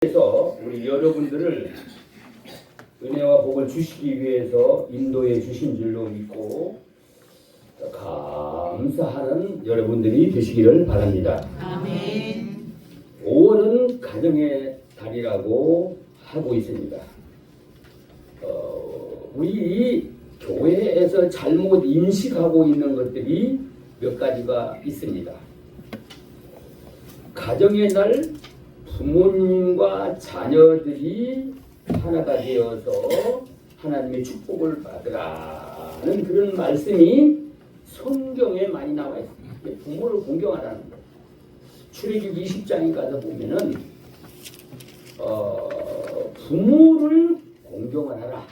그래서 우리 여러분들을 은혜와 복을 주시기 위해서 인도해 주신 줄로 믿고 감사하는 여러분들이 되시기를 바랍니다. 아멘. 5월은 가정의 달이라고 하고 있습니다. 우리 교회에서 잘못 인식하고 있는 것들이 몇 가지가 있습니다. 가정의 날 부모님과 자녀들이 하나가 되어서 하나님의 축복을 받으라는 그런 말씀이 성경에 많이 나와 있습니다. 부모를 공경하라는 거. 출애굽기 20장에 가서 보면은 부모를 공경을 하라.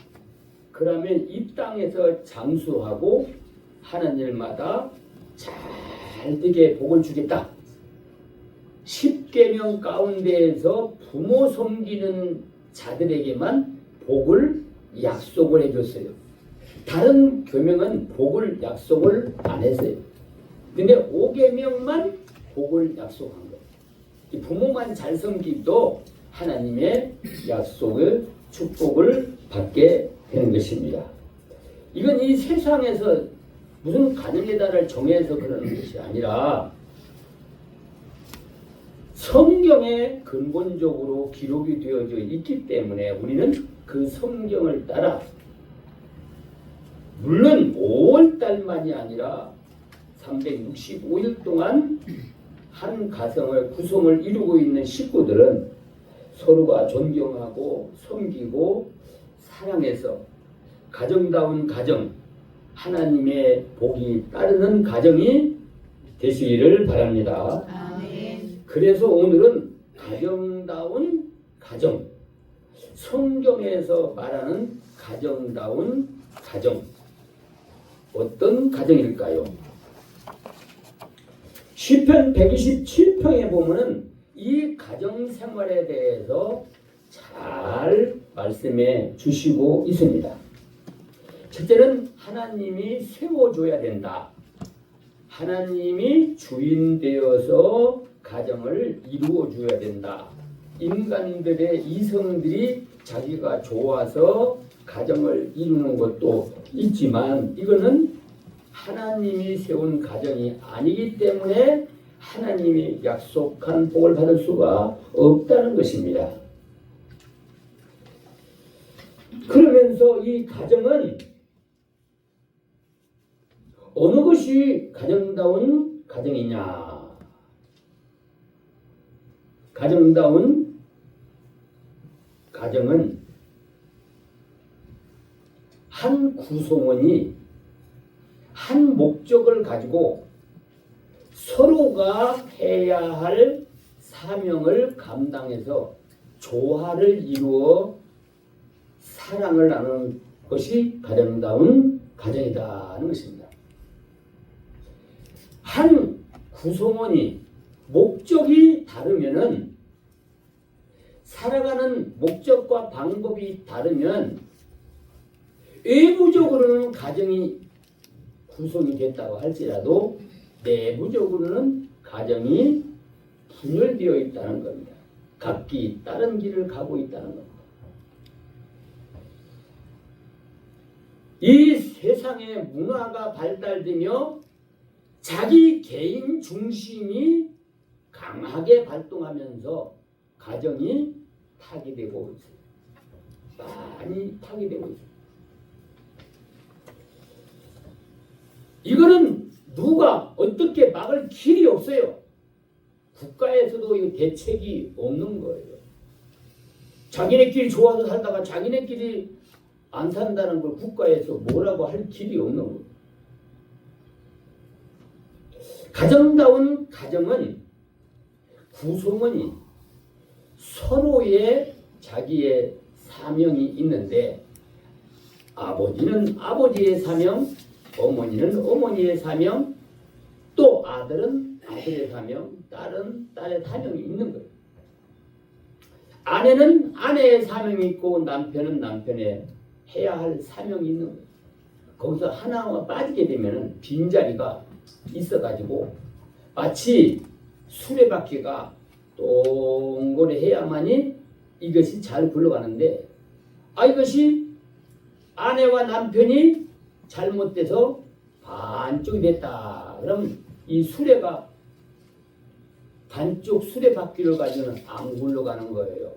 그러면 이 땅에서 장수하고 하는 일마다 잘 되게 복을 주겠다. 10계명 가운데에서 부모 섬기는 자들에게만 복을 약속을 해줬어요. 다른 계명은 복을 약속을 안 했어요. 근데 5계명만 복을 약속한 거예요. 부모만 잘 섬기도 하나님의 약속을 축복을 받게 되는 것입니다. 이건 이 세상에서 무슨 가정의 달을 정해서 그러는 것이 아니라 성경에 근본적으로 기록이 되어져 있기 때문에 우리는 그 성경을 따라 물론 5월달만이 아니라 365일 동안 한 가정을 구성을 이루고 있는 식구들은 서로가 존경하고 섬기고 사랑해서 가정다운 가정, 하나님의 복이 따르는 가정이 되시기를 바랍니다. 아멘. 그래서 오늘은 가정다운 가정, 성경에서 말하는 가정다운 가정, 어떤 가정일까요? 시편 127편에 보면은 이 가정생활에 대해서 잘 말씀해 주시고 있습니다. 첫째는 하나님이 세워줘야 된다. 하나님이 주인 되어서 가정을 이루어 줘야 된다. 인간들의 이성들이 자기가 좋아서 가정을 이루는 것도 있지만 이거는 하나님이 세운 가정이 아니기 때문에 하나님이 약속한 복을 받을 수가 없다는 것입니다. 그러면서 이 가정은 어느 것이 가정다운 가정이냐? 가정다운 가정은 한 구성원이 한 목적을 가지고 서로가 해야 할 사명을 감당해서 조화를 이루어 사랑을 나누는 것이 가정다운 가정이다는 것입니다. 한 구성원이 목적이 다르면은 살아가는 목적과 방법이 다르면 외부적으로는 가정이 구성이 됐다고 할지라도 내부적으로는 가정이 분열되어 있다는 겁니다. 각기 다른 길을 가고 있다는 겁니다. 이 세상의 문화가 발달되며 자기 개인 중심이 강하게 발동하면서 가정이 파괴되고 있어요. 많이 파괴되고 있어요. 이거는 누가 어떻게 막을 길이 없어요. 국가에서도 이 대책이 없는 거예요. 자기네끼리 좋아서 살다가 자기네끼리 안 산다는 걸 국가에서 뭐라고 할 길이 없는 거예요. 가정다운 가정은 구성원이 서로의 자기의 사명이 있는데 아버지는 아버지의 사명, 어머니는 어머니의 사명, 또 아들은 아들의 사명, 딸은 딸의 사명이 있는 거예요. 아내는 아내의 사명이 있고 남편은 남편의 해야 할 사명이 있는 거예요. 거기서 하나가 빠지게 되면 빈자리가 있어가지고 마치 수레바퀴가 동그래 해야만이 이것이 잘 굴러가는데 이것이 아내와 남편이 잘못돼서 반쪽이 됐다. 그럼 이 수레가 반쪽 수레바퀴를 가지고는 안 굴러가는 거예요.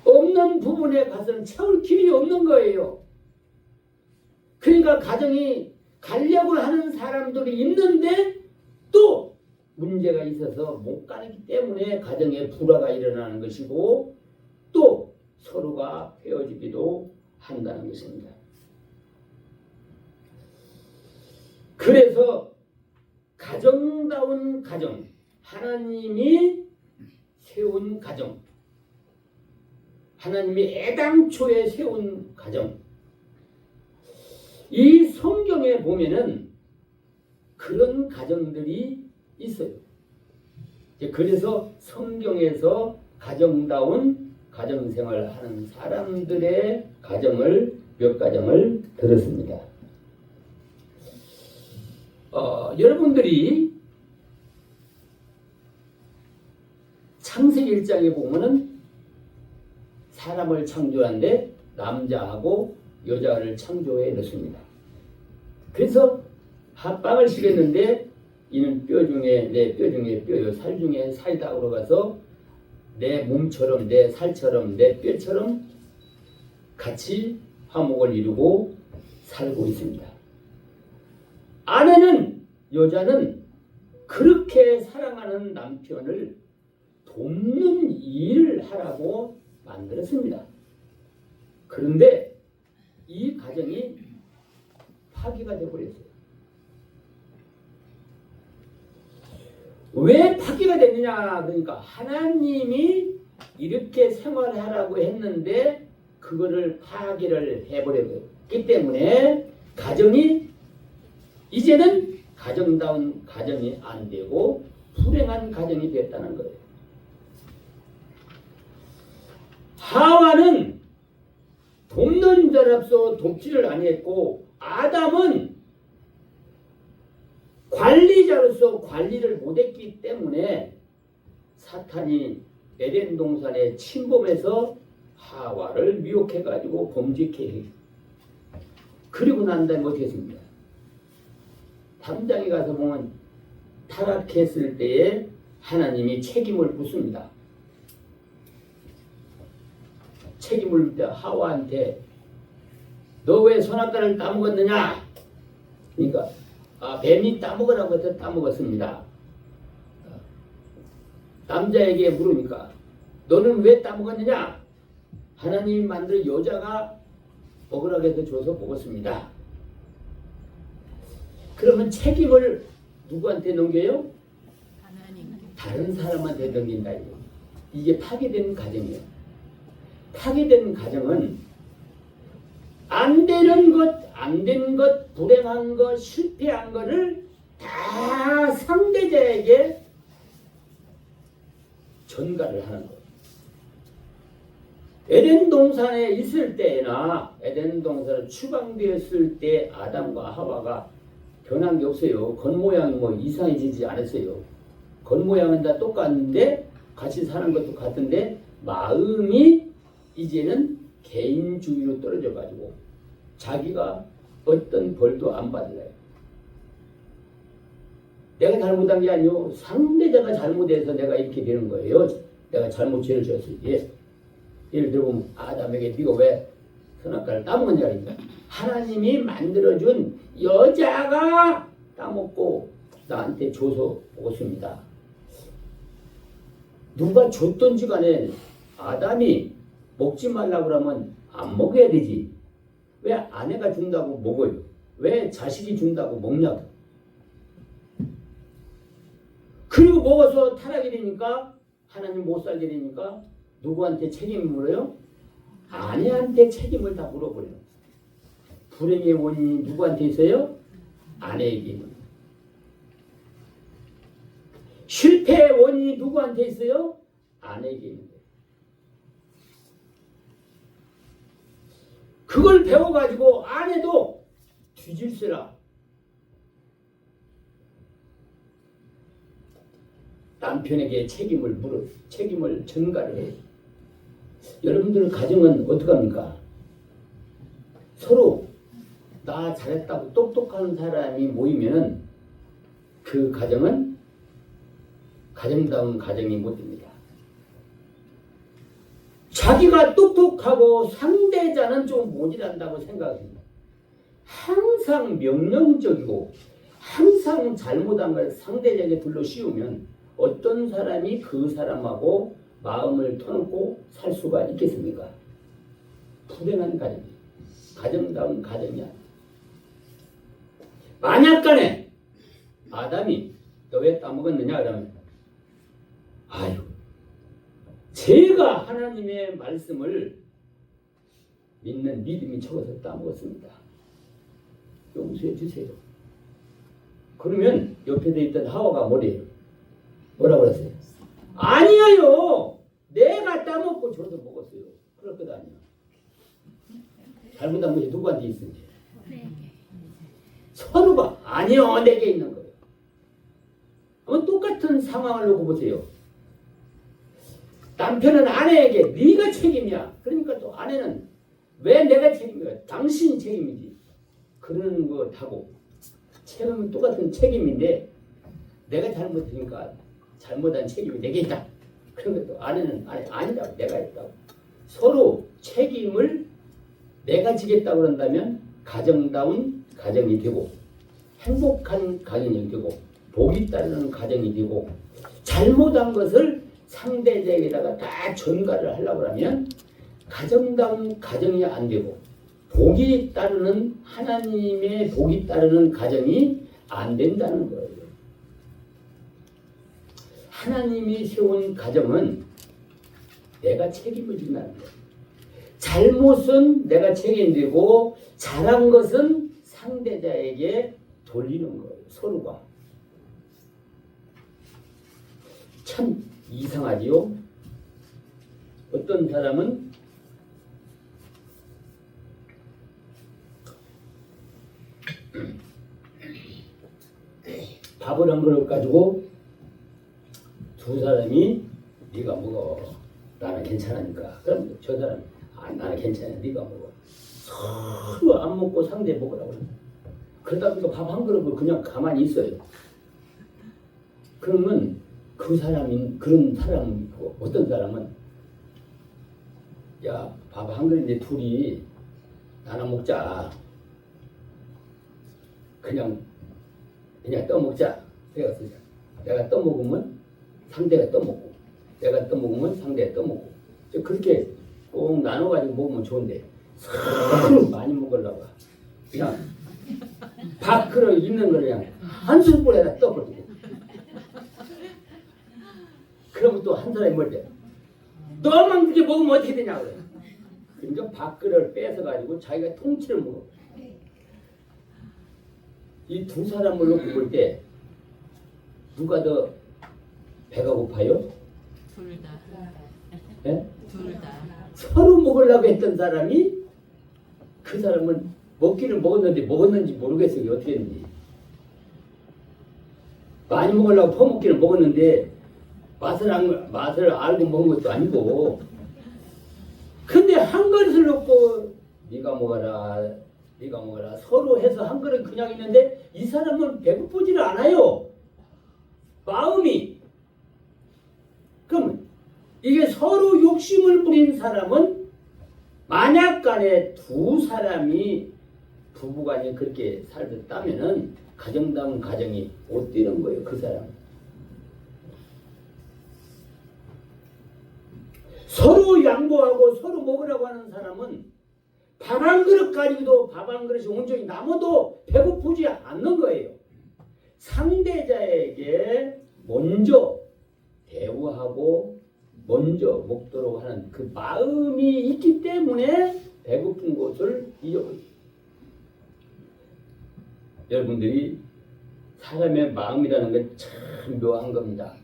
없는 부분에 가서는 채울 길이 없는 거예요. 그러니까 가정이 가려고 하는 사람들이 있는데 또 문제가 있어서 못 가기 때문에 가정에 불화가 일어나는 것이고 또 서로가 헤어지기도 한다는 것입니다. 그래서 가정다운 가정, 하나님이 세운 가정, 하나님이 애당초에 세운 가정, 이 성경에 보면은 그런 가정들이 있어요. 그래서 성경에서 가정다운 가정생활을 하는 사람들의 가정을 몇 가정을 들었습니다. 여러분들이 창세기 1장에 보면은 사람을 창조하는데 남자하고 여자를 창조해 놓습니다. 그래서 합방을 시켰는데 이는 뼈 중에 내 뼈 중에 뼈요 살 중에 살이다 그러가서 내 몸처럼 내 살처럼 내 뼈처럼 같이 화목을 이루고 살고 있습니다. 아내는 여자는 그렇게 사랑하는 남편을 돕는 일을 하라고 만들었습니다. 그런데 이 가정이 파괴가 되어버렸어요. 왜 파괴가 됐느냐? 그러니까 하나님이 이렇게 생활하라고 했는데 그거를 파괴를 해버렸기 때문에 가정이 이제는 가정다운 가정이 안 되고 불행한 가정이 됐다는 거예요. 하와는 돕는 자로서 돕지를 아니했고 아담은 관리자로서 관리를 못했기 때문에 사탄이 에덴 동산에 침범해서 하와를 미혹해가지고 범죄케 해. 그리고 난 다음에 어떻게 했습니까? 3장에 가서 보면 타락했을 때에 하나님이 책임을 묻습니다. 책임을 묻때 하와한테 너 왜 선악과를 따먹었느냐? 그러니까 뱀이 따먹으라고 해서 따먹었습니다. 남자에게 물으니까 너는 왜 따먹었느냐? 하나님이 만든 여자가 먹으라고 해서 줘서 먹었습니다. 그러면 책임을 누구한테 넘겨요? 다른 사람한테 넘긴다. 이게 파괴된 가정이에요. 파괴된 가정은 안 되는 것, 안 된 것, 불행한 것, 실패한 것을 다 상대자에게 전가를 하는 거예요. 에덴 동산에 있을 때나 에덴 동산에 추방되었을 때 아담과 하와가 변한 게 없어요. 겉모양이 뭐 이상해지지 않았어요. 겉모양은 다 똑같은데 같이 사는 것도 같은데 마음이 이제는 개인주의로 떨어져 가지고 자기가 어떤 벌도 안 받을래요. 내가 잘못한 게 아니요. 상대자가 잘못해서 내가 이렇게 되는 거예요. 내가 잘못 죄를 지었을 때. 예를 들어보면 아담에게 네가 왜 선악과를 따먹었냐. 하나님이 만들어준 여자가 따먹고 나한테 줘서 먹었습니다. 누가 줬던지 간에 아담이 먹지 말라고 그러면 안 먹어야 되지. 왜 아내가 준다고 먹어요? 왜 자식이 준다고 먹냐고. 그리고 먹어서 타락이 되니까 하나님 못 살게 되니까 누구한테 책임을 물어요? 아내한테 책임을 다 물어버려요. 불행의 원인이 누구한테 있어요? 아내에게 있는. 실패의 원인이 누구한테 있어요? 아내에게 있는 거예요. 그걸 배워가지고 아내도 뒤질세라. 남편에게 책임을 전가를 해요. 여러분들 가정은 어떡합니까? 서로 나 잘했다고 똑똑한 사람이 모이면 그 가정은 가정다운 가정이 못 됩니다. 자기가 똑똑하고 상대자는 좀 모질한다고 생각합니다. 항상 명령적이고 항상 잘못한 걸 상대에게 둘러 씌우면 어떤 사람이 그 사람하고 마음을 터놓고 살 수가 있겠습니까? 불행한 가정이 가정다운 가정이 아니에요. 만약간에 아담이 너 왜 따먹었느냐 그러면 아유 제가 하나님의 말씀을 믿는 믿음이 적어서 따먹었습니다. 용서해 주세요. 그러면 옆에 있던 하와가 뭐라고 그랬어요? 아니에요. 내가 따먹고 저도 먹었어요. 그럴 것 아니야. 잘못한 것이 누구한테 있는지. 서로가 아니요 내게 있는 거예요. 한번 똑같은 상황을 놓고 보세요. 남편은 아내에게 네가 책임이야. 그러니까 또 아내는 왜 내가 책임이야? 당신 책임이지. 그러는 것하고 책임은 똑같은 책임인데 내가 잘못했으니까 잘못한 책임이 내게 있다. 그런 것도 아내는 아니라고 내가 했다고. 서로 책임을 내가 지겠다고 한다면 가정다운 가정이 되고 행복한 가정이 되고 복이 따르는 가정이 되고 잘못한 것을 상대자에게다가 다 전가를 하려고 하면 가정다운 가정이 안 되고 복이 따르는 하나님의 복이 따르는 가정이 안 된다는 거예요. 하나님이 세운 가정은 내가 책임을 진다는 거예요. 잘못은 내가 책임지고 잘한 것은 상대자에게 돌리는 거예요. 서로가. 참 이상하지요? 어떤 사람은 밥을 한 그릇 가지고 두 사람이 네가 먹어. 나는 괜찮으니까. 그럼 저 사람이 나는 괜찮아. 네가 먹어. 서로 안 먹고 상대 먹으라고 그래. 그러다 보니까 밥 한 그릇을 그냥 가만히 있어요. 그러면 그런 사람 어떤 사람은 야, 밥 한 그릇인데 둘이 나눠 먹자. 그냥 떠먹자. 내가 떠먹으면 상대가 떠먹고 내가 떠먹으면 상대가 떠먹고 그렇게 꼭 나눠가지고 먹으면 좋은데 서로 많이 먹으려고 그냥 밥그릇 있는 걸 그냥 한 숟갈에다 떠버리고 그러면 또 한 사람이 뭘 돼? 너만 그렇게 먹으면 어떻게 되냐고 그래. 그러니까 밥그릇을 뺏어가지고 자기가 통째로 먹어. 이 두 사람을 놓고 볼 때 누가 더 배가 고파요? 둘 다. 네? 둘 다. 서로 먹으려고 했던 사람이 그 사람은 먹기를 먹었는지 모르겠어요. 이게 어떻게 했는지. 많이 먹으려고 퍼먹기를 먹었는데 맛을 알고 먹은 것도 아니고 근데 한 그릇을 놓고 네가 먹어라 서로 해서 한 그릇 그냥 있는데 이 사람은 배고프지를 않아요. 마음이. 그럼 이게 서로 욕심을 부린 사람은 만약간에 두 사람이 부부간에 그렇게 살았다면은 가정다운 가정이 못 되는 거예요. 그 사람. 서로 양보하고 서로 먹으라고 하는 사람은 밥 한 그릇 가지고도 밥 한 그릇이 온전히 남아도 배고프지 않는 거예요. 상대자에게 먼저 대우하고 먼저 먹도록 하는 그 마음이 있기 때문에 배고픈 것을 잊어버려요. 여러분들이 사람의 마음이라는 게 참 묘한 겁니다.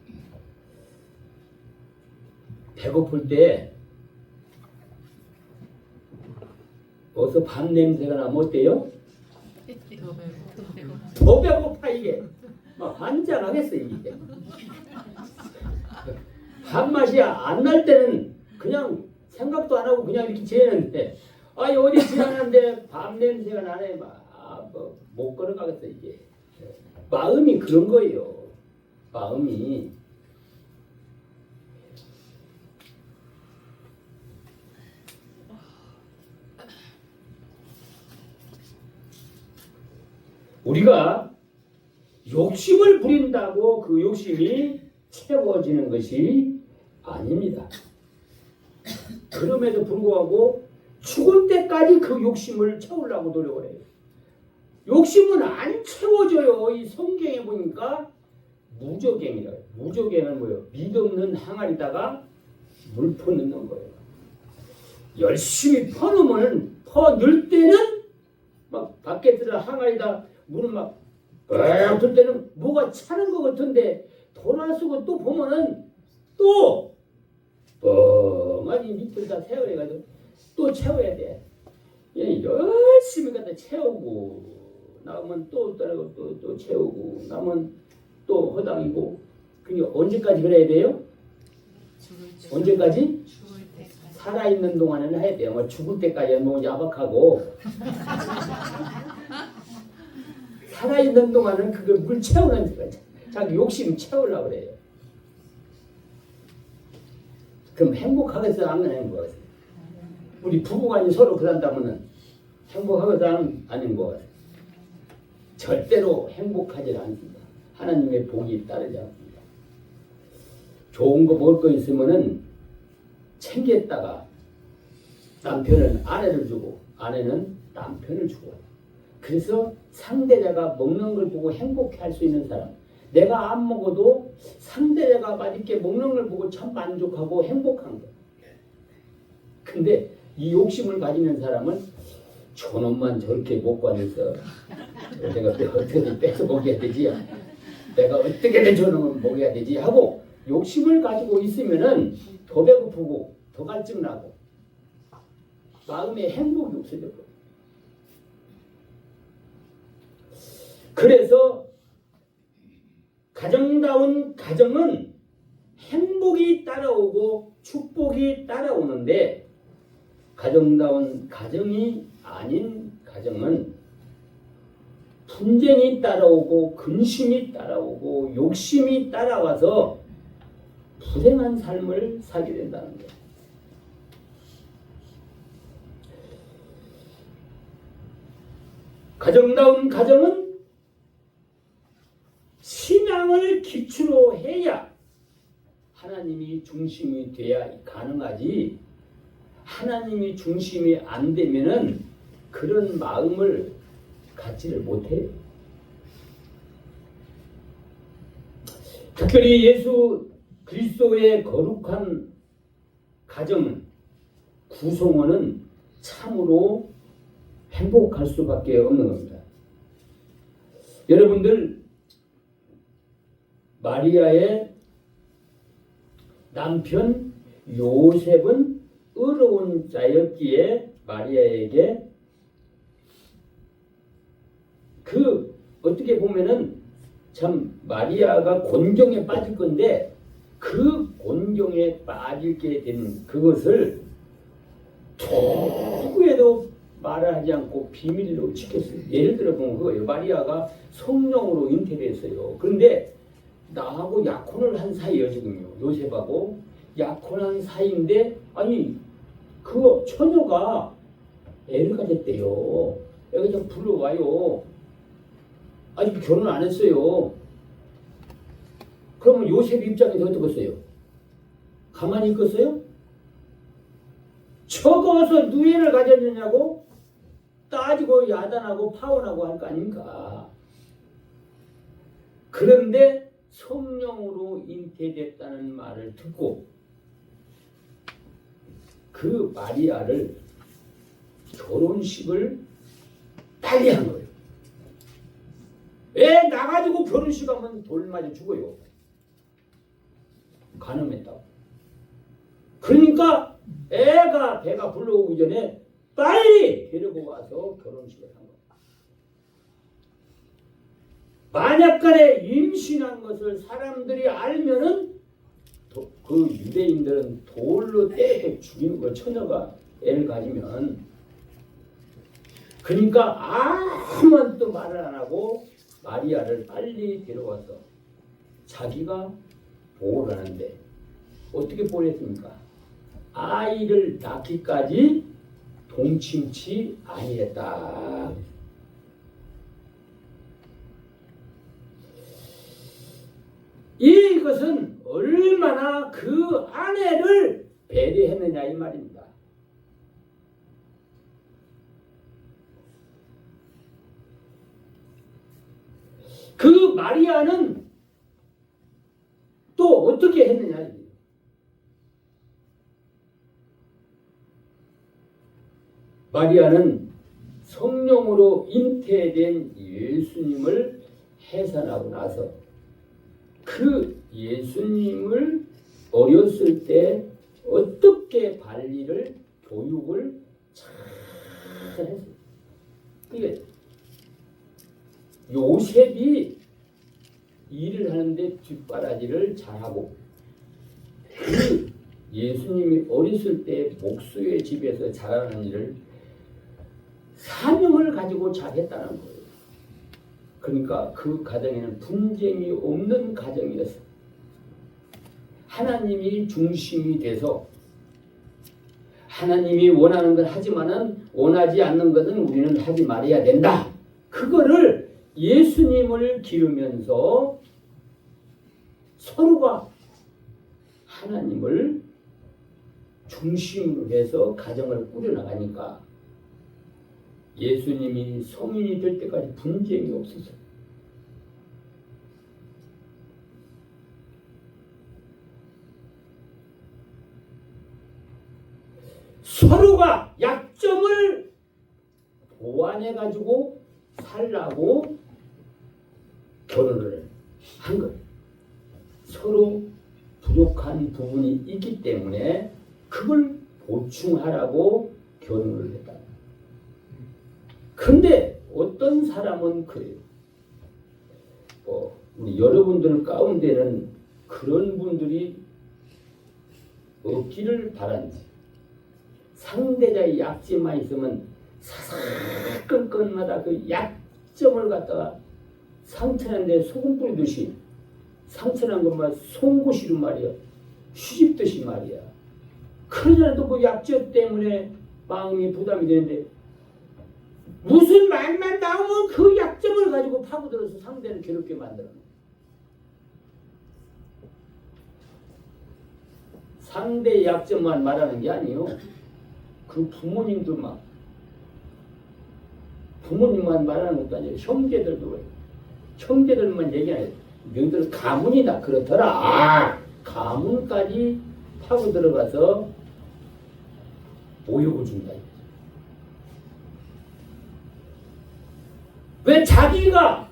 배고플 때 어디서 밥 냄새가 나면 어때요? 더 배고파 이게. 막 환장하겠어 이게. 밥맛이 안 날 때는 그냥 생각도 안 하고 그냥 이렇게 지내는데 어디 지나는데 밥 냄새가 나네. 못 걸어가겠어 이게. 마음이 그런 거예요. 마음이. 우리가 욕심을 부린다고 그 욕심이 채워지는 것이 아닙니다. 그럼에도 불구하고 죽을 때까지 그 욕심을 채우려고 노력을 해요. 욕심은 안 채워져요. 이 성경에 보니까 무저갱이라고 해요. 무저갱은 뭐예요? 믿없는 항아리다가 물 퍼넣는 거예요. 열심히 퍼넣으면 퍼넣을 때는 막 밖에 들어 항아리다 물을 막 어떨 때는 뭐가 차는 것 같은데 돌아서고 또 보면은 또 뻥하니 밑에다 세워가지고 또 채워야 돼. 열심히 갖다 채우고 나오면 또 따라고 또 채우고 나면 또 허당이고. 그게 언제까지 그래야 돼요? 언제까지? 살아있는 동안에는 해야 돼요. 죽을 때까지 너무 야박하고 살아있는 동안은 그걸 물 채우는 거죠. 자기 욕심 채우려고 그래요. 그럼 행복하겠어요? 안 행복하겠어요? 우리 부부간이 서로 그런다면은 행복하겠어요? 안 행복하겠어요? 절대로 행복하지 않습니다. 하나님의 복이 따르지 않습니다. 좋은 거 먹을 거 있으면은 챙겼다가 남편은 아내를 주고 아내는 남편을 주고. 그래서 상대자가 먹는 걸 보고 행복해할 수 있는 사람. 내가 안 먹어도 상대자가 맛있게 먹는 걸 보고 참 만족하고 행복한 거. 근데 이 욕심을 가지는 사람은 저놈만 저렇게 먹고 앉아서 내가 어떻게든 뺏어 먹여야 되지, 내가 어떻게든 저놈을 먹여야 되지 하고 욕심을 가지고 있으면은 더 배고프고 더 갈증나고 마음에 행복이 없어져 버려요. 그래서 가정다운 가정은 행복이 따라오고 축복이 따라오는데 가정다운 가정이 아닌 가정은 분쟁이 따라오고 근심이 따라오고 욕심이 따라와서 불행한 삶을 살게 된다는 거예요. 가정다운 가정은 신앙을 기초로 해야 하나님이 중심이 돼야 가능하지, 하나님이 중심이 안 되면은 그런 마음을 갖지를 못해요. 특별히 예수 그리스도의 거룩한 가정은 구성원은 참으로 행복할 수밖에 없는 겁니다. 여러분들 마리아의 남편 요셉은 의로운 자였기에 마리아에게 어떻게 보면은 참 마리아가 곤경에 빠질 건데 그 곤경에 빠지게 된 그것을 누구에도 말을 하지 않고 비밀로 지켰어요. 예를 들어 보면 그거예요. 마리아가 성령으로 잉태됐어요. 그런데 나하고 약혼을 한 사이예요. 지금요. 요셉하고 약혼한 사이인데 아니 그 처녀가 애를 가졌대요. 여기 좀 불러와요. 아직 결혼 안 했어요. 그러면 요셉 입장에서 어떻겠어요? 가만히 있겠어요? 적어서 누이를 가졌느냐고 따지고 야단하고 파혼하고 할 거 아닙니까? 그런데 성령으로 잉태됐다는 말을 듣고 그 마리아를 결혼식을 빨리 한 거예요. 애 나가지고 결혼식 하면 돌 맞아 죽어요. 간음했다고. 그러니까 애가 배가 불러오기 전에 빨리 데리고 와서 결혼식을 한 거예요. 만약간에 임신한 것을 사람들이 알면은 그 유대인들은 돌로 때려 죽이는 걸 처녀가 애를 가지면 그러니까 아무도 말을 안 하고 마리아를 빨리 데려와서 자기가 보호를 하는데 어떻게 보냈습니까? 아이를 낳기까지 동침치 아니했다. 이것은 얼마나 그 아내를 배려했느냐 이 말입니다. 그 마리아는 또 어떻게 했느냐. 마리아는 성령으로 잉태된 예수님을 해산하고 나서 그 예수님을 어렸을 때 어떻게 관리를 교육을 잘 했어요. 그게 요셉이 일을 하는데 뒷바라지를 잘하고 그 예수님이 어렸을 때 목수의 집에서 자라는 일을 사명을 가지고 잘했다는 거예요. 그러니까 그 가정에는 분쟁이 없는 가정이었어요. 하나님이 중심이 돼서 하나님이 원하는 걸 하지만은 원하지 않는 것은 우리는 하지 말아야 된다. 그거를 예수님을 기르면서 서로가 하나님을 중심으로 해서 가정을 꾸려나가니까 예수님이 성인이 될 때까지 분쟁이 없었어요. 서로가 약점을 보완해가지고 살라고 결혼을 한 거예요. 서로 부족한 부분이 있기 때문에 그걸 보충하라고 결혼을 했다. 근데 어떤 사람은 그래요. 우리 여러분들 가운데는 그런 분들이 없기를 바란지. 상대자의 약점만 있으면 사사건건마다 그 약점을 갖다가 상처난데 소금 뿌리듯이 상처난 것만 송곳이로 말이야. 휘집듯이 말이야. 그러잖아도 그 약점 때문에 마음이 부담이 되는데 무슨 말만 나오면 그 약점을 가지고 파고들어서 상대를 괴롭게 만들어. 상대의 약점만 말하는 게 아니에요. 그 부모님도 막 부모님만 말하는 것도 아니에요. 형제들도 그래요. 형제들만 얘기 안 해요. 너희들 가문이나 그렇더라. 가문까지 파고 들어가서 모욕을 준다. 왜 자기가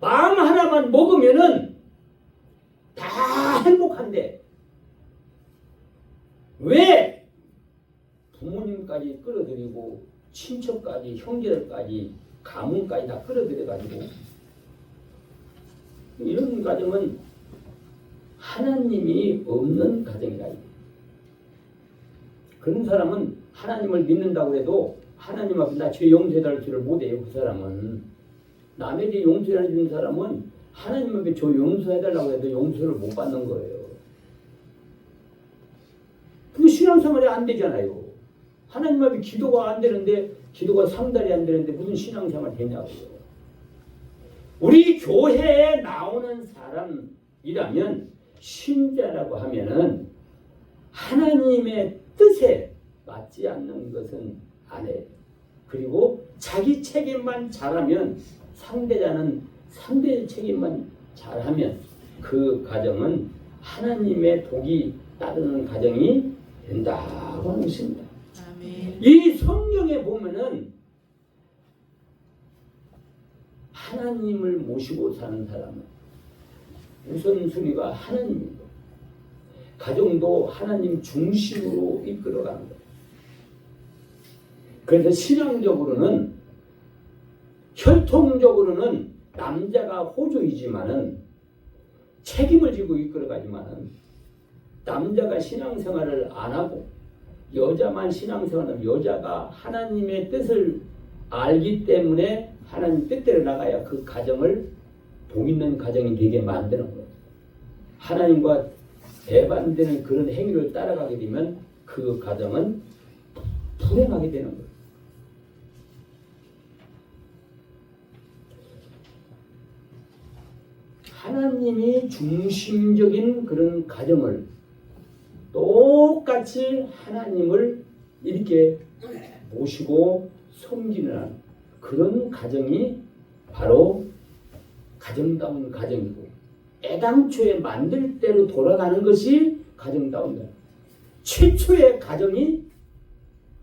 마음 하나만 먹으면은 다 행복한데 왜 부모님까지 끌어들이고 친척까지 형제들까지 가문까지 다 끌어들여가지고 이런 가정은 하나님이 없는 가정이라. 그런 사람은 하나님을 믿는다고 해도 하나님 앞에 나 죄 용서해달라는 소리를 못해요. 그 사람은 남의 죄 용서해주는 사람은 하나님 앞에 저 용서해달라고 해도 용서를 못 받는 거예요. 그 신앙생활이 안 되잖아요. 하나님 앞에 기도가 안 되는데 기도가 상달이 안 되는데 무슨 신앙생활 되냐고요. 우리 교회에 나오는 사람이라면 신자라고 하면은 하나님의 뜻에 맞지 않는 것은 안 해요. 그리고 자기 책임만 잘하면 상대자는 상대의 책임만 잘하면 그 가정은 하나님의 복이 따르는 가정이 된다고 하는 것입니다. 아멘. 이 성경에 보면은 하나님을 모시고 사는 사람은 우선순위가 하나님이고 가정도 하나님 중심으로 이끌어가는 거예요. 그래서 신앙적으로는 혈통적으로는 남자가 호주이지만은 책임을 지고 이끌어가지만은 남자가 신앙생활을 안 하고 여자만 신앙생활하면 여자가 하나님의 뜻을 알기 때문에 하나님 뜻대로 나가야 그 가정을 복 있는 가정이 되게 만드는 거예요. 하나님과 배반되는 그런 행위를 따라가게 되면 그 가정은 불행하게 되는 거예요. 하나님이 중심적인 그런 가정을 똑같이 하나님을 이렇게 모시고 섬기는 그런 가정이 바로 가정다운 가정이고, 애당초에 만들 대로 돌아가는 것이 가정다운 거예요. 최초의 가정이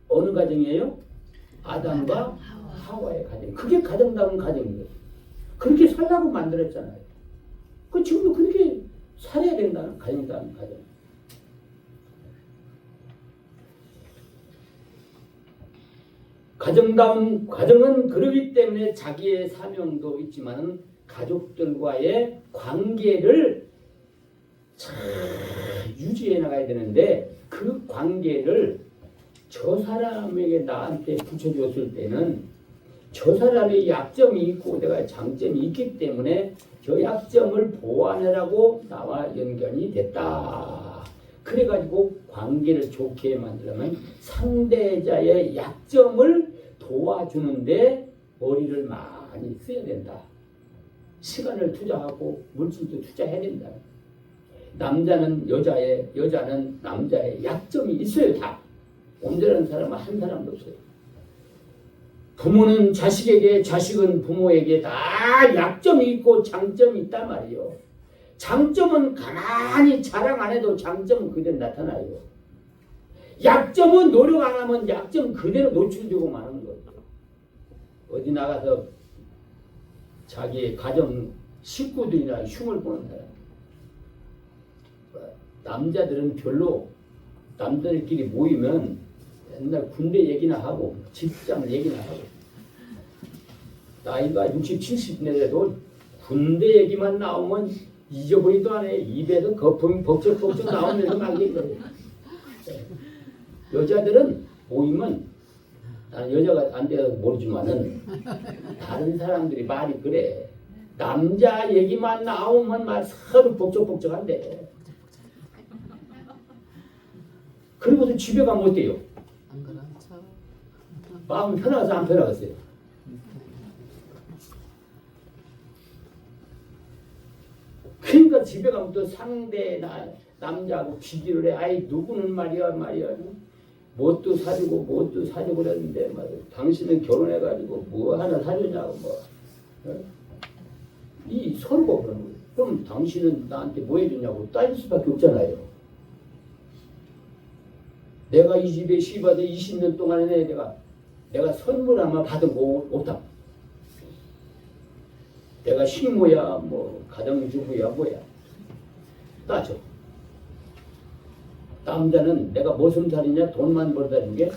어느 가정이에요? 아담과 하와의 가정. 그게 가정다운 가정이에요. 그렇게 살라고 만들었잖아요. 그 지금도 그렇게 살아야 된다는 가정다운 가정. 가정다운 가정은 그러기 때문에 자기의 사명도 있지만 가족들과의 관계를 잘 유지해 나가야 되는데, 그 관계를 저 사람에게 나한테 붙여줬을 때는 저 사람의 약점이 있고 내가 장점이 있기 때문에 저 약점을 보완하라고 나와 연결이 됐다. 그래가지고 관계를 좋게 만들려면 상대자의 약점을 도와주는데 머리를 많이 써야 된다. 시간을 투자하고 물질도 투자해야 된다. 남자는 여자는 남자의 약점이 있어요. 다. 온전한 사람은 한 사람도 없어요. 부모는 자식에게, 자식은 부모에게 다 약점이 있고 장점이 있단 말이에요. 장점은 가만히 자랑 안 해도 장점은 그대로 나타나요. 약점은 노력 안 하면 약점 그대로 노출되고 마는 거예요. 어디 나가서 자기의 가정 식구들이나 흉을 보는 사람. 남자들은 별로 남자들끼리 모이면 옛날 군대 얘기나 하고 직장 얘기나 하고, 나이가 60, 70대에도 군대 얘기만 나오면 잊어버리도 안 해. 입에도 거품이 벅적벅적 나오면서 막 얘기해요. 여자들은 모이면, 나는 여자가 안 돼서 모르지만은 다른 사람들이 말이 그래. 남자 얘기만 나오면 막 서로 복적복적한데. 그리고서 집에 가면 어때요? 안 그렇죠. 마음 편하서 안 편하겠어요? 그러니까 집에 가면 또 상대 남자하고 비교를 해. 아이 누구는 말이야 뭣도 사주고 그랬는데 말이야. 당신은 결혼해가지고 뭐 하나 사주냐고 뭐. 이 서로가 그러는 거예요. 그럼 당신은 나한테 뭐 해주냐고 따질 수밖에 없잖아요. 내가 이 집에 시집와서 20년 동안에 내가 선물 아마 받은 거 없다. 내가 식모야 뭐 가정주부야 뭐야 따져. 남자는 내가 무슨 살이냐 돈만 벌다 준 게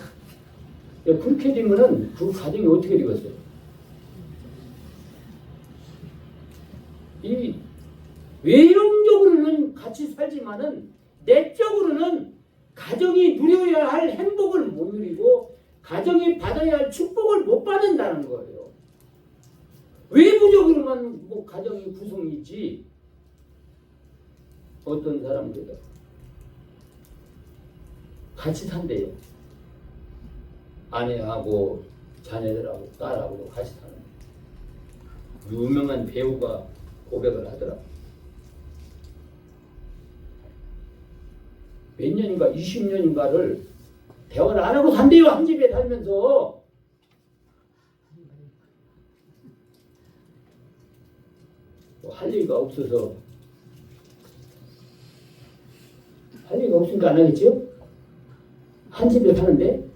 그렇게 되면은 그 가정이 어떻게 되겠어요? 이 외형적으로는 같이 살지만은 내적으로는 가정이 누려야 할 행복을 못 누리고 가정이 받아야 할 축복을 못 받는다는 거예요. 외부적으로만 뭐 가정이 구성이 있지. 어떤 사람들은 같이 산대요. 아내하고 자녀들하고 딸하고 같이 사는. 유명한 배우가 고백을 하더라고. 몇 년인가 20년인가를 대화를 안 하고 산대요. 한 집에 살면서. 뭐 할 얘기가 없어서. 할 얘기가 없으니까 안 하겠죠? 한 집에 사는데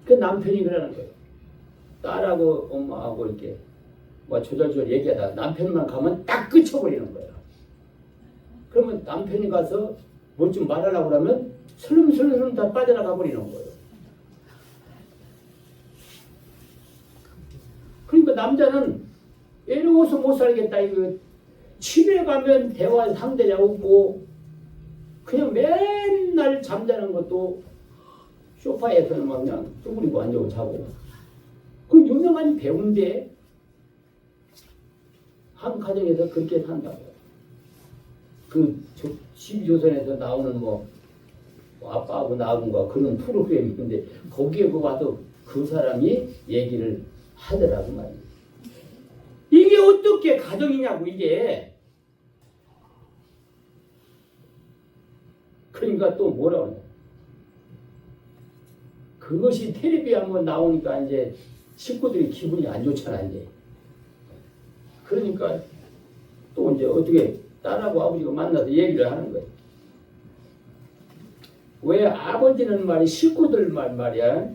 그 남편이 그러는 거예요. 딸하고 엄마하고 이렇게 뭐 조절조절 얘기하다가 남편만 가면 딱 끝쳐버리는 거예요. 그러면 남편이 가서 뭘 좀 말하려고 그러면 슬름슬름 다 빠져나가 버리는 거예요. 그러니까 남자는 외로워서 못 살겠다. 이거 집에 가면 대화 상대가 없고 그냥 맨날 잠자는 것도 소파에서는 막 그냥 쭈그리고 앉아고 자고. 그 유명한 배우인데 한 가정에서 그렇게 산다고. 그 12조선에서 나오는 뭐 아빠하고 나하고가 그런 프로그램이 있는데 거기에 그 와서 그 사람이 얘기를 하더라고 말이야. 이게 어떻게 가정이냐고 이게. 그러니까 또 뭐라고 하냐. 그것이 텔레비에 한번 나오니까 이제 식구들이 기분이 안 좋잖아 이제. 그러니까 또 이제 어떻게 딸하고 아버지가 만나서 얘기를 하는 거예요. 왜 아버지는 말이 식구들 말이야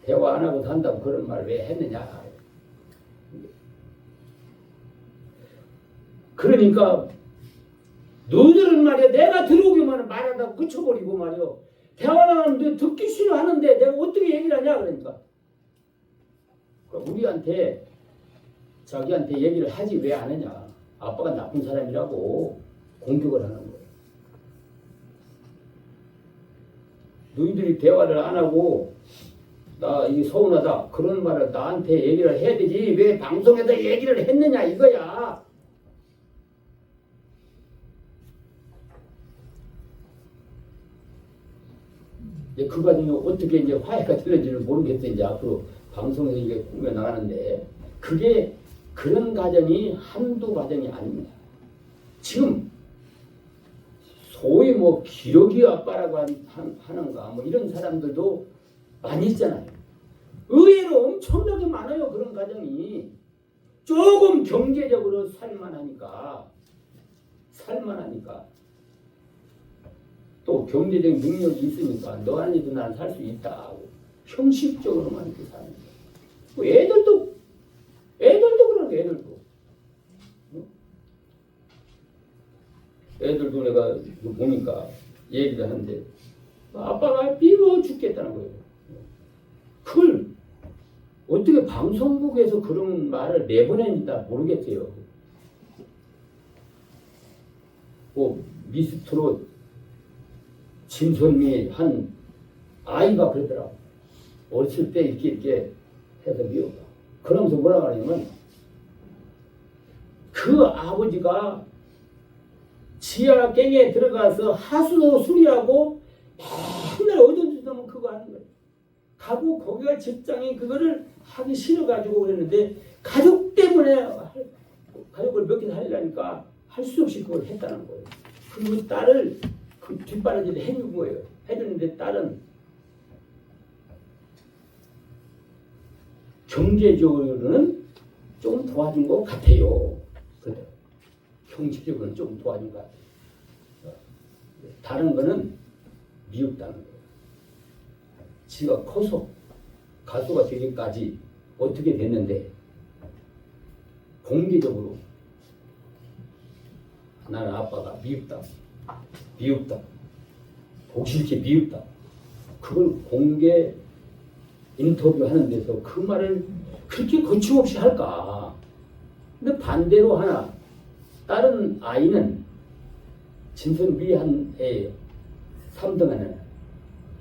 대화 안 하고 산다고 그런 말을 왜 했느냐. 그러니까 너희들은 말이야 내가 들어오기만 말하다가 그쳐버리고 말이야 대화는 너 듣기 싫어하는데 내가 어떻게 얘기를 하냐 그러니까 우리한테 자기한테 얘기를 하지 왜 안 하냐. 아빠가 나쁜 사람이라고 공격을 하는 거예요. 너희들이 대화를 안 하고 나 이게 서운하다 그런 말을 나한테 얘기를 해야 되지 왜 방송에서 얘기를 했느냐 이거야. 이제 그 과정이 어떻게 이제 화해가 될는지는 모르겠어요. 이제 앞으로 방송에서 이게 꾸며 나가는데 그게 그런 과정이 한두 과정이 아닙니다. 지금 소위 뭐 기러기 아빠라고 하는가 뭐 이런 사람들도 많이 있잖아요. 의외로 엄청나게 많아요. 그런 과정이. 조금 경제적으로 살만하니까 또 경제적 능력이 있으니까 너 아니도 난 살 수 있다. 형식적으로만 이렇게 사는 거예요. 뭐 애들도 그런 거 애들도. 애들도 내가 보니까 얘기를 하는데 아빠가 미워 죽겠다는 거예요. 그걸 어떻게 방송국에서 그런 말을 내보낸다 모르겠어요. 뭐 미스트롯 진선미 한 아이가 그러더라고. 어렸을 때 이렇게 해서 미웠다. 그러면서 뭐라 하냐면 그 아버지가 지하 갱에 들어가서 하수도 수리하고 맨날 얻어주면 그거 하는 거예요. 가고 거기가 직장이 그거를 하기 싫어가지고 그랬는데 가족 때문에 가족을 몇 개 살리려니까 할 수 없이 그걸 했다는 거예요. 그리고 딸을 그 뒷바라지를 해준 거예요. 해줬는데 딸은 경제적으로는 좀 도와준 것 같아요. 그래. 경제적으로는 좀 도와준 것 같아요. 다른 거는 미흡다는 거예요. 지가 커서 가수가 되기까지 어떻게 됐는데 공개적으로 나는 아빠가 미흡다. 보기 싫게 미흡다. 그걸 공개 인터뷰하는 데서 그 말을 그렇게 거침없이 할까. 근데 반대로 하나 다른 아이는 진선미 한 애 3등하는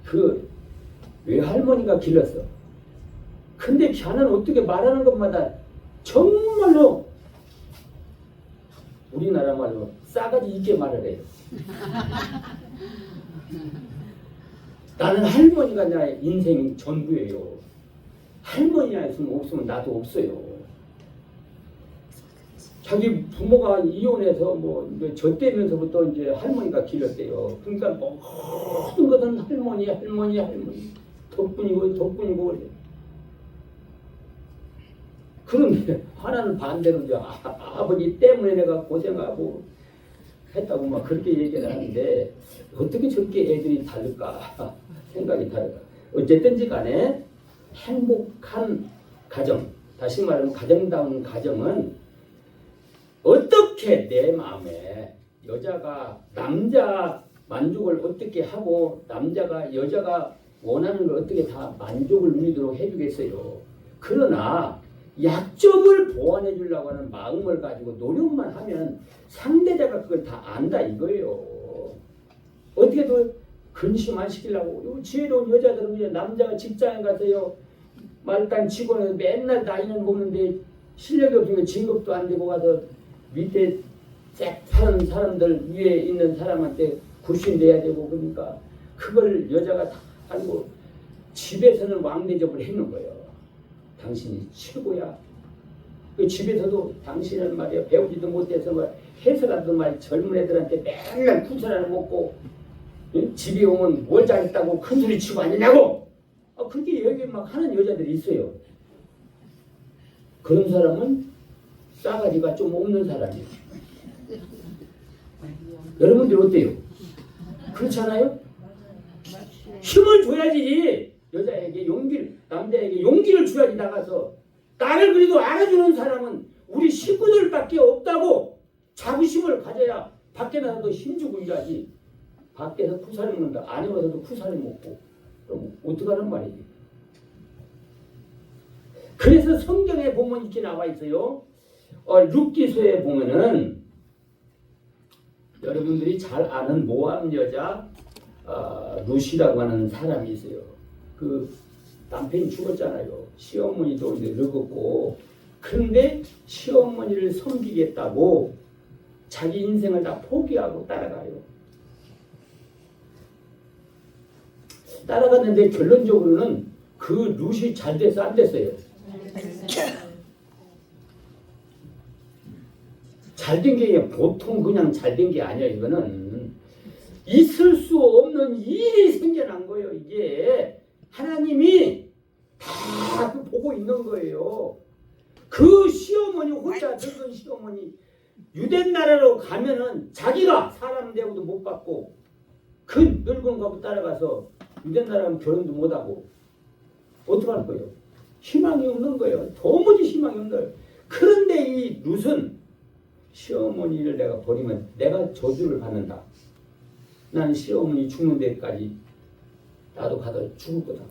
그 외할머니가 길렀어. 근데 걔는 어떻게 말하는 것마다 정말로 우리나라 말로 싸가지 있게 말을 해요. 나는 할머니가 나의 인생 전부예요. 할머니가 없으면 나도 없어요. 자기 부모가 이혼해서 뭐 저 때면서부터 이제 할머니가 길렀대요. 그러니까 모든 것은 할머니 덕분이고 그래. 그런데 하나는 반대로 이제 아버지 때문에 내가 고생하고 했다고 막 그렇게 얘기를 하는데 어떻게 저렇게 애들이 다를까 생각이 다르다. 어쨌든지 간에 행복한 가정, 다시 말하면 가정다운 가정은 어떻게 내 마음에 여자가 남자 만족을 어떻게 하고 남자가 여자가 원하는 걸 어떻게 다 만족을 누리도록 해주겠어요. 그러나 약점을 보완해 주려고 하는 마음을 가지고 노력만 하면 상대자가 그걸 다 안다 이거예요. 어떻게 더 근심 안 시키려고. 요 지혜로운 여자들은 그냥 남자가 직장에 가서요 말단 직원에서 맨날 나이는 먹는데 실력이 없으니까 진급도 안 되고 가서 밑에 쫙 사는 사람들 위에 있는 사람한테 굴신돼야 되고 그러니까 그걸 여자가 다 알고 집에서는 왕대접을 했는 거예요. 당신이 최고야. 그 집에서도 당신은 말이야 배우지도 못해서 뭐 해서라도 말 젊은 애들한테 맨날 구슬하나 먹고 응? 집에 오면 뭘 잘했다고 큰 소리 치고 앉느냐고 그렇게 얘기 막 하는 여자들이 있어요. 그런 사람은 싸가지가 좀 없는 사람이에요. 여러분들 어때요? 그렇잖아요? 힘을 줘야지. 여자에게 용기를, 남자에게 용기를 줘야지. 나가서 나를 그래도 알아주는 사람은 우리 식구들밖에 없다고 자부심을 가져야 밖에 나가도 힘주고 일하지. 밖에서 쿠사리 먹는다. 안에 와서도 쿠사리 먹고 그럼 어떡하란 말이지. 그래서 성경에 보면 이렇게 나와 있어요. 룻기서에 보면은 여러분들이 잘 아는 모함 여자 룻이라고 하는 사람이 있어요. 그 남편이 죽었잖아요. 시어머니도 이제 늙었고 그런데 시어머니를 섬기겠다고 자기 인생을 다 포기하고 따라가요. 따라갔는데 결론적으로는 그 룻이 잘 돼서 안 됐어요. 잘 된 게 보통 그냥 잘 된 게 아니야. 이거는 있을 수 없는 일이 생겨난 거예요. 이게 하나님이 다 보고 있는 거예요. 그 시어머니 혼자 늙은 시어머니 유대 나라로 가면은 자기가 사람 대우도 못 받고 그 늙은 거하고 따라가서 유대 나라면 결혼도 못 하고 어떡할 거예요? 희망이 없는 거예요. 도무지 희망이 없는 거예요. 그런데 이 룻은 시어머니를 내가 버리면 내가 저주를 받는다. 나는 시어머니 죽는 데까지 나도 가다 죽을 거다.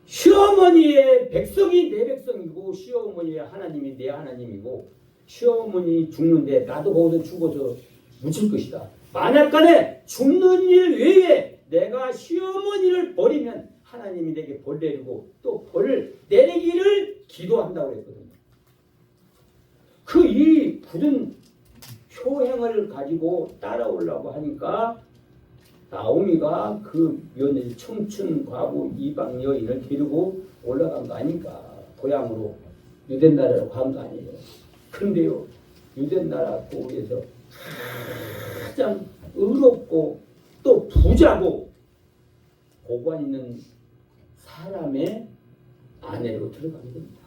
시어머니의 백성이 내 백성이고 시어머니의 하나님이 내 하나님이고 시어머니 죽는데 나도 거기서 죽어서 묻힐 것이다. 만약간에 죽는 일 외에 내가 시어머니를 버리면 하나님이 내게 벌 내리고 또 벌 내리기를 기도한다고 했거든요. 그 이 굳은 효행을 가지고 따라오려고 하니까 나오미가 그 며느리 청춘 과부 이방 여인을 데리고 올라간 거 아니까 고향으로 유대 나라로 간 거 아니에요. 그런데요 유대 나라 고국에서 가장 의롭고 또 부자고 고관 있는 사람의 아내로 들어가게 됩니다.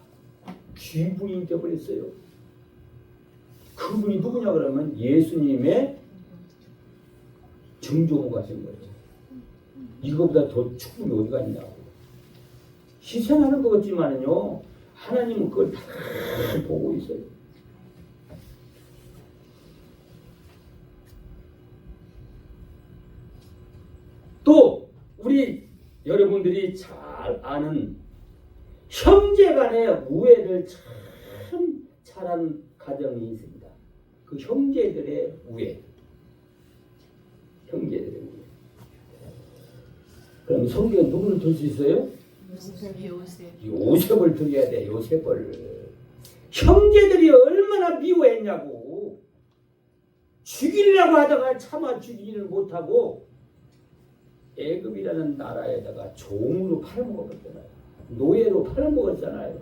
귀부인이 되어버렸어요. 그분이 누구냐 그러면 예수님의 정조모가 된 거예요. 이거보다 더 축복이 어디가 있냐고. 희생하는 것 같지만은요 하나님은 그걸 다 보고 있어요. 또 우리 여러분들이 잘 아는 형제간의 우애를 참 잘하는 가정이 있습니다. 그 형제들의 우애. 형제들의 우애. 그럼 성경에 누구를 들 수 있어요? 요셉을 드려야 돼. 요셉을. 형제들이 얼마나 미워했냐고. 죽이려고 하다가 차마 죽이지는 못하고 애굽이라는 나라에다가 종으로 팔아먹었잖아요. 노예로 팔아먹었잖아요.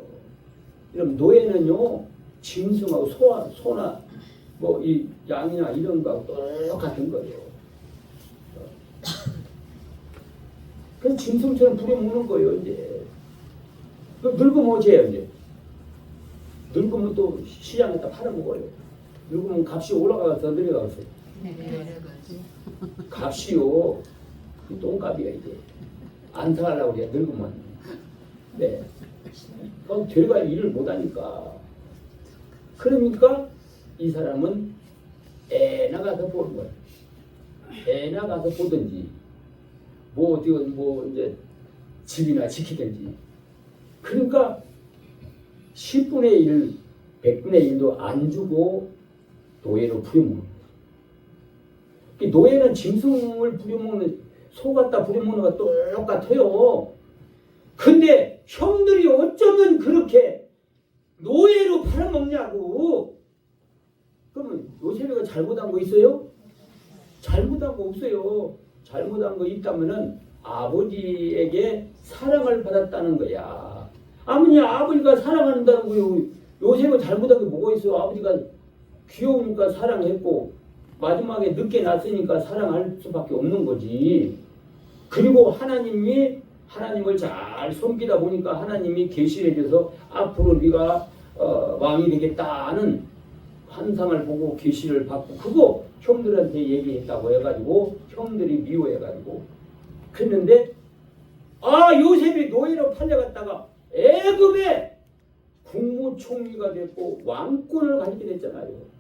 그럼 노예는요 짐승하고 소나 뭐 이 양이나 이런 거하고 똑같은 거예요. 그래서 짐승처럼 부려먹는 거예요. 이제 늙으면 어째요 이제. 늙으면 또 시장에다 팔아먹어요. 늙으면 값이 올라가서 내려가서 값이요 똥값이야 이제. 안 사가려고 그래 늙으면. 네. 그럼 되가 일을 못하니까. 그러니까 이 사람은 애 나가서 보는 거야. 애 나가서 보든지 뭐 어디 뭐 이제 집이나 지키든지. 그러니까 10분의 1, 100분의 1도 안 주고 노예로 부려먹는 거예요. 노예는 짐승을 부려먹는 소 갖다 부려먹는 거 똑같아요. 근데 형들이 어쩌면 그렇게 노예로 팔아먹냐고. 그러면 요셉이가 잘못한 거 있어요? 잘못한 거 없어요. 잘못한 거 있다면은 아버지에게 사랑을 받았다는 거야. 아버지가 사랑한다는 거요. 요셉은 잘못한 게 뭐가 있어? 아버지가 귀여우니까 사랑했고 마지막에 늦게 낳았으니까 사랑할 수밖에 없는 거지. 그리고 하나님을 잘 섬기다 보니까 하나님이 계시해 줘서 앞으로 네가 왕이 되겠다는 환상을 보고 계시를 받고, 그거 형들한테 얘기했다고 해가지고 형들이 미워해가지고 그랬는데, 요셉이 노예로 팔려갔다가 애굽의 국무총리가 됐고 왕권을 가지게 됐잖아요.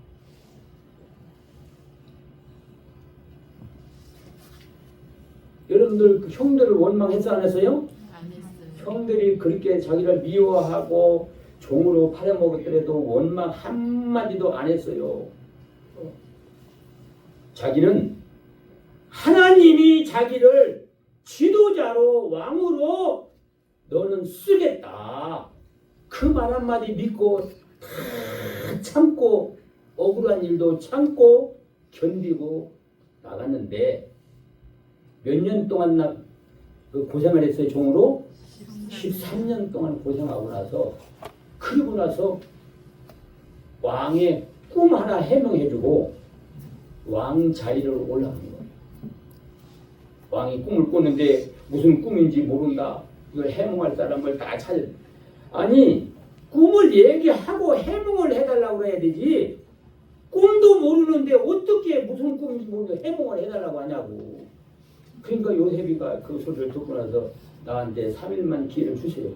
여러분들 그 형들을 원망해서 안 했어요? 안 했어요. 형들이 그렇게 자기를 미워하고 종으로 팔아먹었더라도 원망 한마디도 안 했어요. 자기는 하나님이 자기를 지도자로 왕으로 너는 쓰겠다. 그 말 한마디 믿고 다 참고 억울한 일도 참고 견디고 나갔는데 몇 년 동안 고생을 했어요. 종으로 13년 동안 고생하고 나서, 그리고 나서 왕의 꿈 하나 해명해주고 왕 자리를 올라간 거예요. 왕이 꿈을 꿨는데 무슨 꿈인지 모른다. 이걸 해몽할 사람을 다 찾아. 아니, 꿈을 얘기하고 해몽을 해달라고 해야 되지. 꿈도 모르는데 어떻게 무슨 꿈인지 모르는데 해몽을 해달라고 하냐고. 그러니까 요셉이가 그 소리를 듣고 나서 나한테 3일만 기회를 주세요.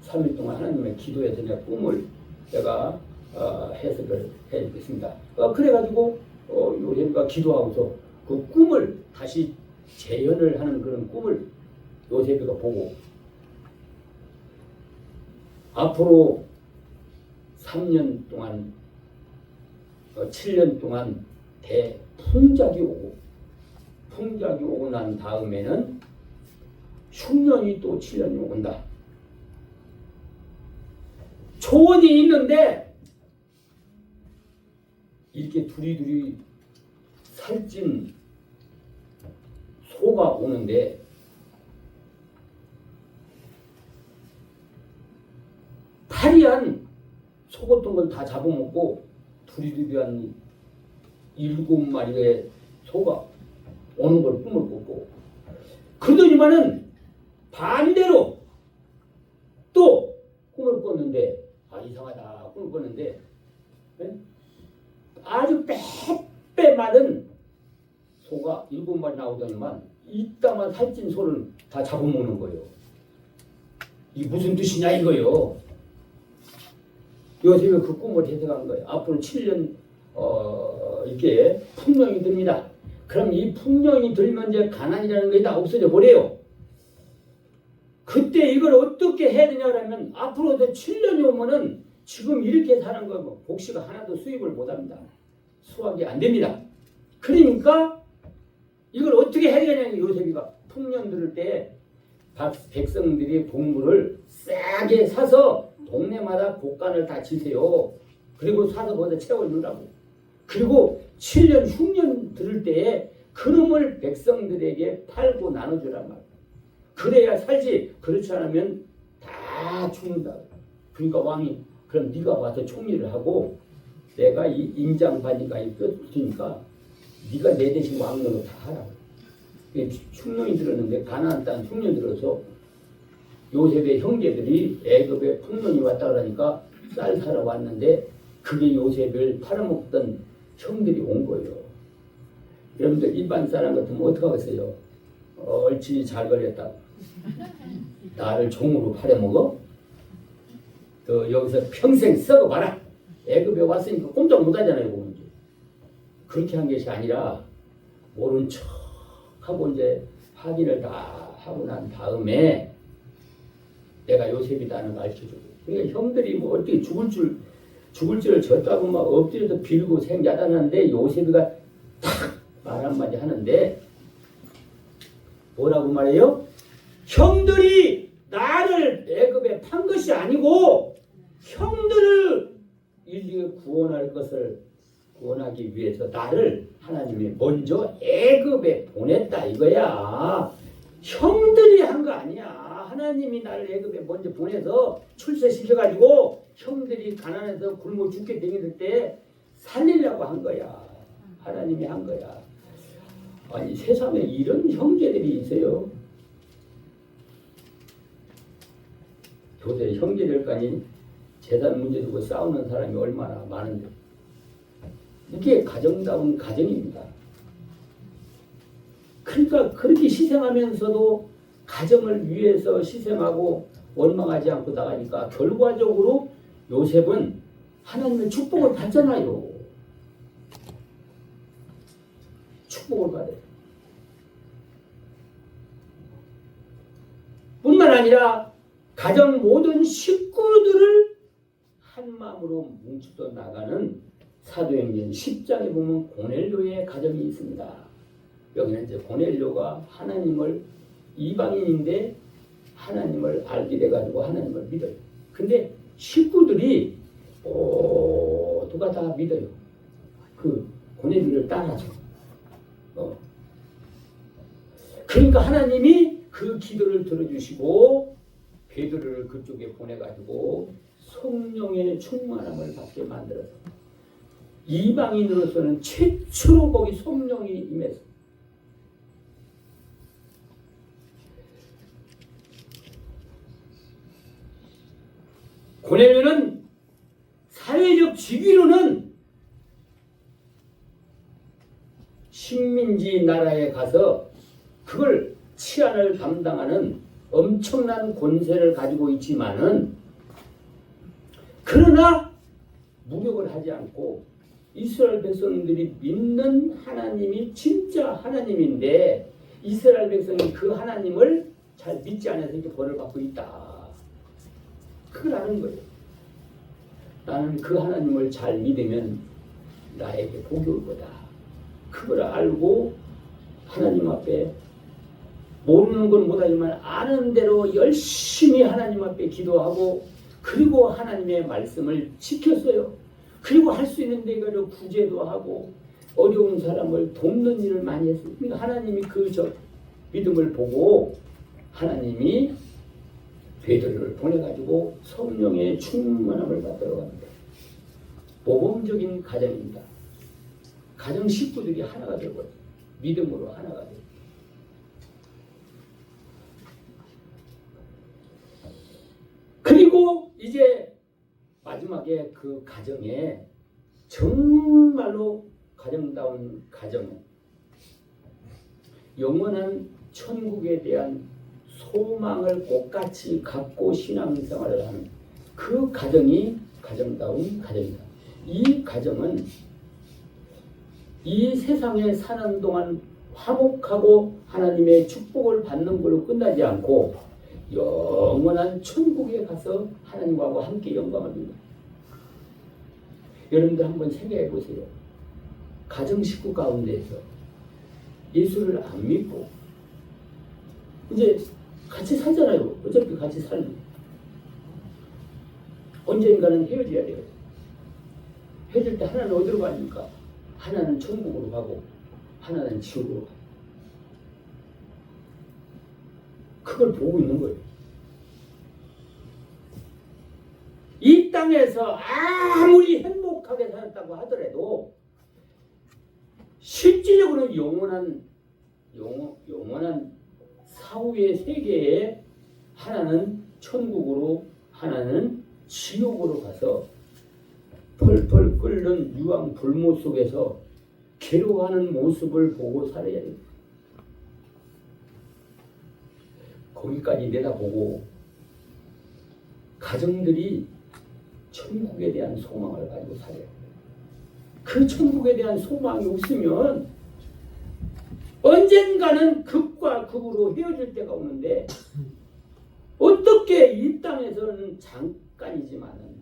3일 동안 하나님의 기도해서 내가 꿈을 내가 해석을 해주겠습니다. 그래가지고 요셉이가 기도하고서 그 꿈을 다시 재현을 하는 그런 꿈을 요셉이가 보고, 앞으로 3년 동안 7년 동안 대풍작이 오고 난 다음에는 흉년이 또 7년이 온다. 초원이 있는데 이렇게 두리두리 살찐 소가 오는데 파리한 속었던 걸 다 잡아먹고 두리두리한 7마리의 소가 오는 걸 꿈을 꿨고, 그러더니만은 반대로 또 꿈을 꿨는데, 이상하다. 꿈을 꿨는데 아주 빼빼 마른 소가 7마리 나오더니만 이따만 살찐 소를 다 잡아먹는 거예요. 이게 무슨 뜻이냐 이거요. 요셉이 그 꿈을 해석한 거예요. 앞으로 7년 이렇게 풍년이 듭니다. 그럼 이 풍년이 들면 이제 가난이라는 게 다 없어져 버려요. 그때 이걸 어떻게 해야 되냐면, 앞으로도 7년이 오면은 지금 이렇게 사는 거 복시가 하나도 수입을 못 합니다. 수확이 안 됩니다. 그러니까 이걸 어떻게 해야 되냐면, 요셉이가 풍년 들을 때 백성들이 곡물을 싸게 사서 동네마다 곡간을 다 지세요. 그리고 사서 거기다 채워주라고. 그리고 7년 흉년 들을 때에 그놈을 백성들에게 팔고 나눠주란 말이야. 그래야 살지. 그렇지 않으면 다 죽는다. 그러니까 왕이, 그럼 네가 와서 총리를 하고 내가 이 임장반이가 뼈주니까 네가 내 대신 왕 노릇 다 하라고. 흉년이 들었는데, 가나안 땅 흉년 들어서 요셉의 형제들이 애굽에 풍년이 왔다 그러니까 쌀 사러 왔는데, 그게 요셉을 팔아먹던 형들이 온 거예요. 여러분들 일반 사람 같으면 어떻게 하겠어요? 얼추 잘 걸렸다. 나를 종으로 팔아먹어? 너 여기서 평생 썩어봐라. 애굽에 왔으니까 꼼짝 못하잖아요. 이제. 그렇게 한 것이 아니라 모른 척 하고 이제 확인을 다 하고 난 다음에 내가 요셉이다는 걸 알려주고, 그러니까 형들이 뭐 어떻게 죽을 줄 죽을 죄를 졌다고 막 엎드려서 빌고 생야단하는데 요셉이가 탁 말 한마디 하는데 뭐라고 말해요? 형들이 나를 애굽에 판 것이 아니고 형들을 인류에 구원할 것을 구원하기 위해서 나를 하나님이 먼저 애굽에 보냈다 이거야. 형들이 한 거 아니야. 하나님이 나를 애굽에 먼저 보내서 출세시켜가지고 형들이 가난해서 굶어 죽게 되는 때 살리려고 한 거야. 하나님이 한 거야. 아니 세상에 이런 형제들이 있어요. 도대체 형제들까지 재산 문제 두고 싸우는 사람이 얼마나 많은데 이게 가정다운 가정입니다. 그러니까 그렇게 희생하면서도 가정을 위해서 희생하고 원망하지 않고 나가니까 결과적으로 요셉은 하나님의 축복을 받잖아요. 축복을 받아요. 뿐만 아니라 가정 모든 식구들을 한 마음으로 뭉쳐서 나가는 사도행전 10장에 보면 고넬료의 가정이 있습니다. 여기는 이제 고넬료가 하나님을 이방인인데 하나님을 알게 돼가지고 하나님을 믿어요. 근데 식구들이 모두가 다 믿어요. 그 고넬료를 따라서. 그러니까 하나님이 그 기도를 들어주시고 베드로를 그쪽에 보내가지고 성령의 충만함을 받게 만들어서 이방인으로서는 최초로 거기 성령이 임해서 고넬료는 사회적 직위로는 식민지 나라에 가서 그걸 치안을 담당하는 엄청난 권세를 가지고 있지만은 그러나 무력을 하지 않고 이스라엘 백성들이 믿는 하나님이 진짜 하나님인데 이스라엘 백성이 그 하나님을 잘 믿지 않아서 이렇게 벌을 받고 있다. 그걸 아는 거예요. 나는 그 하나님을 잘 믿으면 나에게 복이 올 거다. 그걸 알고 하나님 앞에 모르는 건 못하지만 아는 대로 열심히 하나님 앞에 기도하고 그리고 하나님의 말씀을 지켰어요. 그리고 할 수 있는 데가 구제도 하고 어려운 사람을 돕는 일을 많이 했어요. 그러니까 하나님이 그 믿음을 보고 하나님이 베드로를 보내가지고 성령의 충만함을 받으러 갑니다. 모범적인 가정입니다. 가정 식구들이 하나가 되고 믿음으로 하나가 되고 그리고 이제 마지막에 그 가정에 정말로 가정다운 가정 영원한 천국에 대한 소망을 꼭같이 갖고 신앙생활을 하는 그 가정이 가정다운 가정이다. 이 가정은 이 세상에 사는 동안 화목하고 하나님의 축복을 받는 걸로 끝나지 않고 영원한 천국에 가서 하나님과 함께 영광을 누린다. 여러분들 한번 생각해 보세요. 가정 식구 가운데에서 예수를 안 믿고 이제 같이 살잖아요. 어차피 같이 살고 언젠가는 헤어져야 돼요. 헤어질 때 하나는 어디로 가니까 하나는 천국으로 가고 하나는 지옥으로 가고 그걸 보고 있는 거예요. 이 땅에서 아무리 행복하게 살았다고 하더라도 실질적으로 영원한 사후의 세계에 하나는 천국으로 하나는 지옥으로 가서 펄펄 끓는 유황 불모 속에서 괴로워하는 모습을 보고 살아야 됩니다. 거기까지 내다보고 가정들이 천국에 대한 소망을 가지고 살아요. 그 천국에 대한 소망이 없으면 언젠가는 극과 극으로 헤어질 때가 오는데 어떻게 이 땅에서는 잠깐이지만은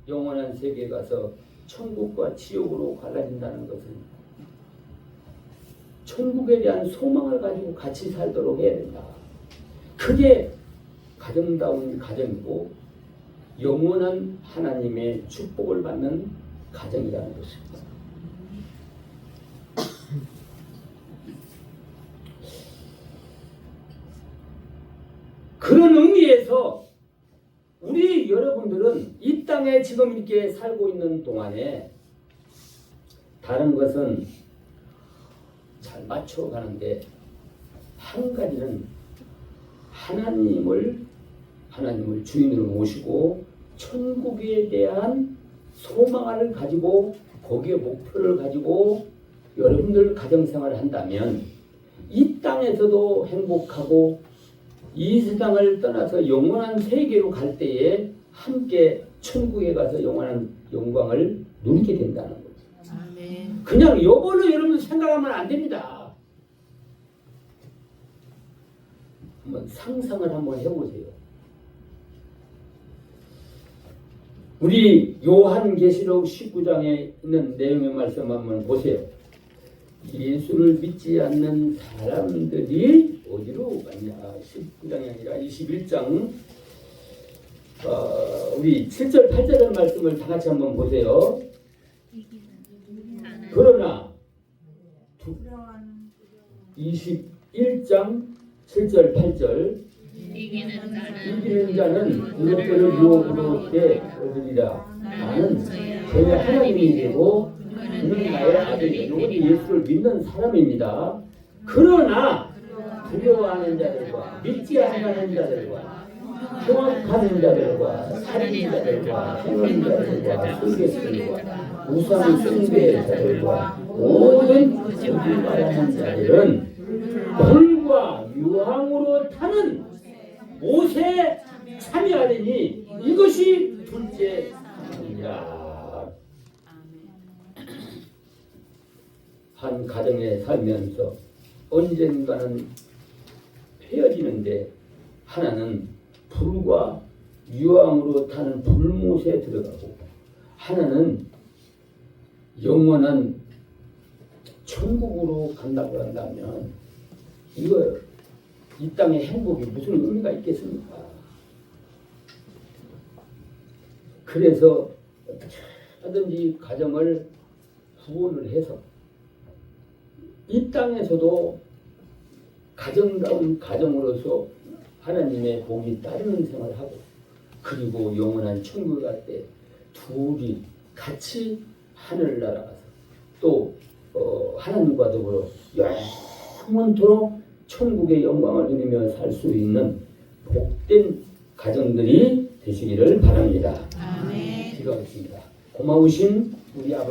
영원한 세계에 가서 천국과 지옥으로 갈라진다는 것은 천국에 대한 소망을 가지고 같이 살도록 해야 된다. 그게 가정다운 가정이고 영원한 하나님의 축복을 받는 가정이라는 것입니다. 그런 의미에서 우리 여러분들은 이 땅에 지금 이렇게 살고 있는 동안에 다른 것은 잘 맞춰가는데 한 가지는 하나님을 주인으로 모시고 천국에 대한 소망을 가지고 거기에 목표를 가지고 여러분들 가정생활을 한다면 이 땅에서도 행복하고 이 세상을 떠나서 영원한 세계로 갈 때에 함께 천국에 가서 영원한 영광을 누리게 된다는 거죠. 아멘. 그냥 요걸로 여러분 생각하면 안 됩니다. 한번 상상을 한번 해보세요. 우리 요한계시록 19장에 있는 내용의 말씀 한번 보세요. 예수를 믿지 않는 사람들이 어디로 갔냐? 19장이 아니라 21장 우리 7절 8절의 말씀을 다 같이 한번 보세요. 그러나 21장 7절 8절 이기는 자는 그것들을 유혹으로 때 얻으리라. 나는 저의 하나님이 되고 그는 나의 아들이다. 이것이 예수를 믿는 사람입니다. 그러나 두려워하는 자들과 믿지 않는 자들과 흉악하는 자들과 살인자들과 행한 자들과 술객들과 우상 숭배의 자들과 모든 거짓 말하는 자들은 불과 유황으로 타는 못에 참여하리니 이것이 둘째 사망이라. 한 가정에 살면서 언젠가는 헤어지는데 하나는 불과 유황으로 타는 불못에 들어가고 하나는 영원한 천국으로 간다고 한다면 이거 이 땅의 행복이 무슨 의미가 있겠습니까? 그래서 어떻게든지 가정을 구원을 해서 이 땅에서도 가정다운 가정으로서 하나님의 복이 따르는 생활을 하고 그리고 영원한 천국에 갈 때 둘이 같이 하늘나라 가서 또 하나님과 더불어 영원토록 천국의 영광을 누리며 살 수 있는 복된 가정들이 되시기를 바랍니다. 아멘. 기도하겠습니다. 고마우신 우리 아버지